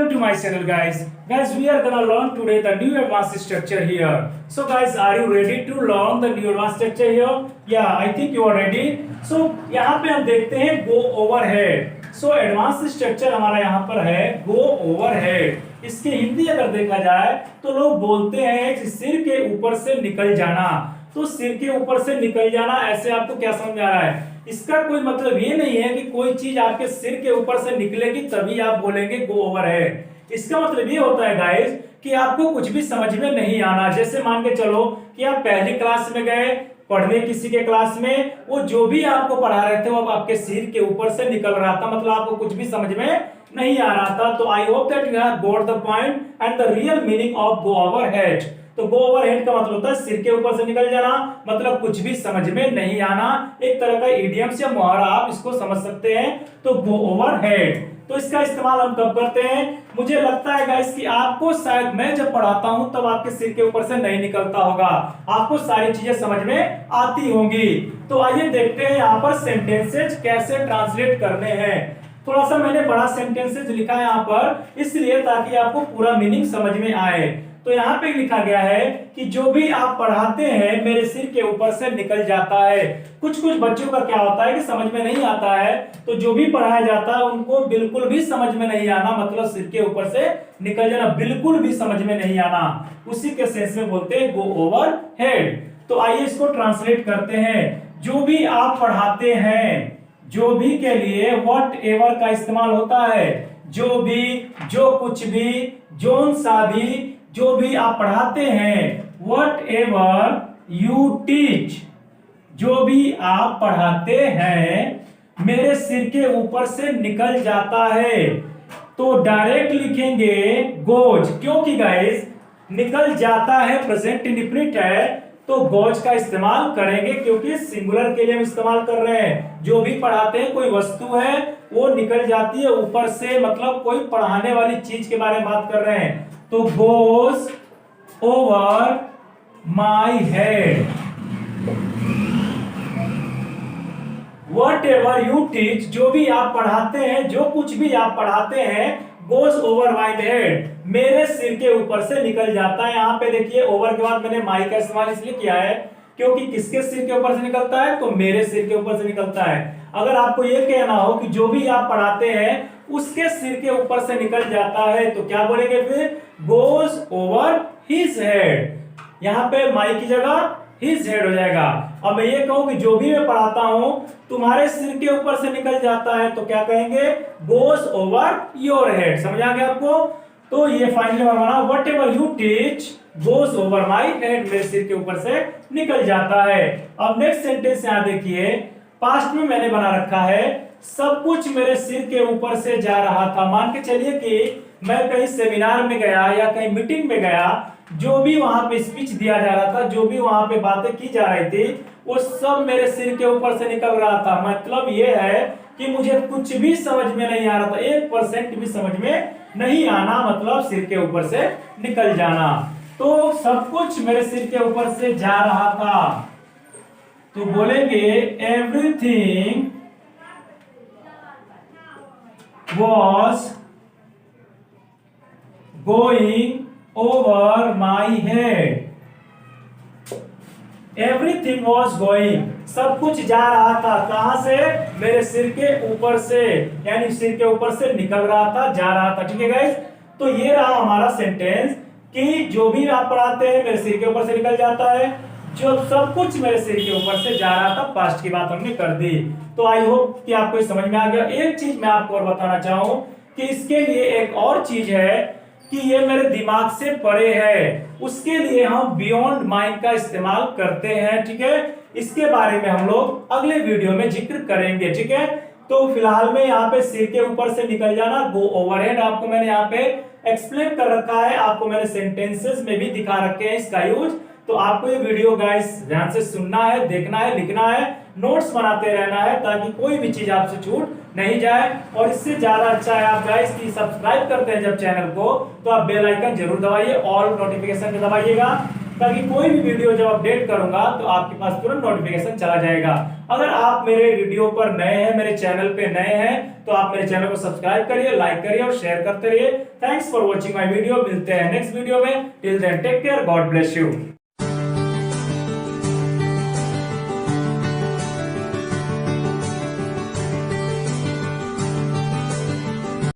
Welcome to my channel, guys. Guys, we are gonna learn today the new advanced structure here. So guys, are you ready to learn the new advanced structure here? Yeah, I think you are ready. So यहाँ पे हम देखते हैं go overhead. So advanced structure हमारा यहाँ पर है go overhead. इसकी हिंदी अगर देखा जाए तो लोग बोलते हैं कि सिर के ऊपर से निकल जाना। तो सिर के ऊपर से निकल जाना, ऐसे आपको क्या समझ आ रहा है? इसका कोई मतलब ये नहीं है कि कोई चीज आपके सिर के ऊपर से निकलेगी तभी आप बोलेंगे गो ओवरहेड। इसका मतलब ये होता है गाइस कि आपको कुछ भी समझ में नहीं आना। जैसे मान के चलो कि आप पहली क्लास में गए पढ़ने किसी के क्लास में, वो जो भी आपको पढ़ा रहे थे वो आपके सिर के ऊपर से निकल रहा था, मतलब आपको कुछ भी समझ में नहीं आ रहा था। तो I hope that you have got the point and the real meaning of go overhead. तो गो ओवरहेड का मतलब होता है सिर के ऊपर से निकल जाना, मतलब कुछ भी समझ में नहीं आना। एक तरह का इडियम्स या मुहावरा आप इसको समझ सकते हैं। तो गो ओवरहेड, तो इसका इस्तेमाल हम कब करते हैं? मुझे लगता है गाइस कि आपको शायद मैं जब पढ़ाता हूं तब आपके सिर के ऊपर से नहीं निकलता होगा, आपको सारी चीजें समझ में आती होंगी। तो आइए देखते हैं यहाँ पर सेंटेंसेज कैसे ट्रांसलेट करने हैं। थोड़ा सा मैंने बड़ा सेंटेंसेज लिखा है यहाँ पर इसलिए ताकि आपको पूरा मीनिंग समझ में आए। तो यहाँ पे लिखा गया है कि जो भी आप पढ़ाते हैं मेरे सिर के ऊपर से निकल जाता है। कुछ कुछ बच्चों का क्या होता है कि समझ में नहीं आता है, तो जो भी पढ़ाया जाता है उनको बिल्कुल भी समझ में नहीं आना, मतलब सिर के ऊपर से निकल जाना, बिल्कुल भी समझ में नहीं आना, उसी के सेंस में बोलते हैं गो ओवर हेड। तो आइए इसको ट्रांसलेट करते हैं। जो भी आप पढ़ाते हैं, जो भी के लिए व्हाट एवर का इस्तेमाल होता है। जो भी, जो कुछ भी, जोन सा भी, जो भी आप पढ़ाते हैं। व्हाट एवर यू टीच, जो भी आप पढ़ाते हैं मेरे सिर के ऊपर से निकल जाता है। तो डायरेक्ट लिखेंगे गोज, क्योंकि गाइस निकल जाता है प्रेजेंट इंडेफिनिट है, तो गोज का इस्तेमाल करेंगे क्योंकि सिंगुलर के लिए हम इस्तेमाल कर रहे हैं। जो भी पढ़ाते हैं, कोई वस्तु है वो निकल जाती है ऊपर से, मतलब कोई पढ़ाने वाली चीज के बारे में बात कर रहे हैं। तो goes over my head. What ever you teach, जो भी आप पढ़ाते हैं, जो कुछ भी आप पढ़ाते हैं, गोज ओवर माई हेड, मेरे सिर के ऊपर से निकल जाता है। यहाँ पे देखिए ओवर के बाद मैंने माई का इस्तेमाल इसलिए किया है क्योंकि किसके सिर के ऊपर से निकलता है? तो मेरे सिर के ऊपर से निकलता है। अगर आपको यह कहना हो कि जो भी आप पढ़ाते हैं उसके सिर के ऊपर से निकल जाता है, तो क्या बोलेंगे फिर? Goes over his head. यहाँ पे माई की जगह हिज हेड हो जाएगा। अब मैं ये कहूं कि जो भी मैं पढ़ाता हूं तुम्हारे सिर के ऊपर से निकल जाता है, तो क्या कहेंगे? Goes over your head. समझ आ गया आपको? तो ये फाइनली बना what ever you teach goes over my head, मेरे सिर के ऊपर से निकल जाता है। अब नेक्स्ट सेंटेंस यहां देखिए, पास्ट में मैंने बना रखा है सब कुछ मेरे सिर के ऊपर से जा रहा था। मान के चलिए कि मैं कहीं सेमिनार में गया या कहीं मीटिंग में गया, जो भी वहां पे स्पीच दिया जा रहा था, जो भी वहां पे बातें की जा रही थी, वो सब मेरे सिर के ऊपर से निकल रहा था। मतलब ये है कि मुझे कुछ भी समझ में नहीं आ रहा था, 1% भी समझ में नहीं आना, मतलब सिर के ऊपर से निकल जाना। तो सब कुछ मेरे सिर के ऊपर से जा रहा था, तो बोलेंगे everything was going over my head. Everything was going, सब कुछ जा रहा था, कहां से? मेरे सिर के ऊपर से, यानी सिर के ऊपर से निकल रहा था, जा रहा था। ठीक है गाइस? तो ये रहा हमारा सेंटेंस कि जो भी आप पढ़ाते हैं मेरे सिर के ऊपर से निकल जाता है, जो सब कुछ मेरे सिर के ऊपर से जा रहा था, पास्ट की बात हमने कर दी। तो आई होप कि आपको समझ में आ गया। एक चीज मैं आपको और बताना चाहूं कि इसके लिए एक और चीज है कि ये मेरे दिमाग से परे है, उसके लिए हम बियॉन्ड माइंड का इस्तेमाल करते हैं। ठीक है? इसके बारे में हम लोग अगले वीडियो में जिक्र करेंगे। ठीक है? तो फिलहाल में यहाँ पे सिर के ऊपर से निकल जाना, गो ओवरहेड, आपको मैंने यहाँ पे एक्सप्लेन कर रखा है, आपको मैंने सेंटेंसेस में भी दिखा रखे हैं इसका यूज। तो आपको ये वीडियो गाइस ध्यान से सुनना है, देखना है, लिखना है, नोट्स बनाते रहना है ताकि कोई भी चीज आपसे छूट नहीं जाए। और इससे ज्यादा अच्छा है आप गाइस की सब्सक्राइब करते हैं जब चैनल को, तो आप बेल आइकन जरूर दबाइए, ऑल नोटिफिकेशन दबाइएगा ताकि कोई भी वीडियो जब अपडेट करूंगा तो आपके पास तुरंत नोटिफिकेशन चला जाएगा। अगर आप मेरे वीडियो पर नए हैं, मेरे चैनल पे नए हैं, तो आप मेरे चैनल को सब्सक्राइब करिए, लाइक करिए और शेयर करते रहिए। Thanks for watching my video. मिलते हैं नेक्स्ट वीडियो में। Till then take care, God bless you.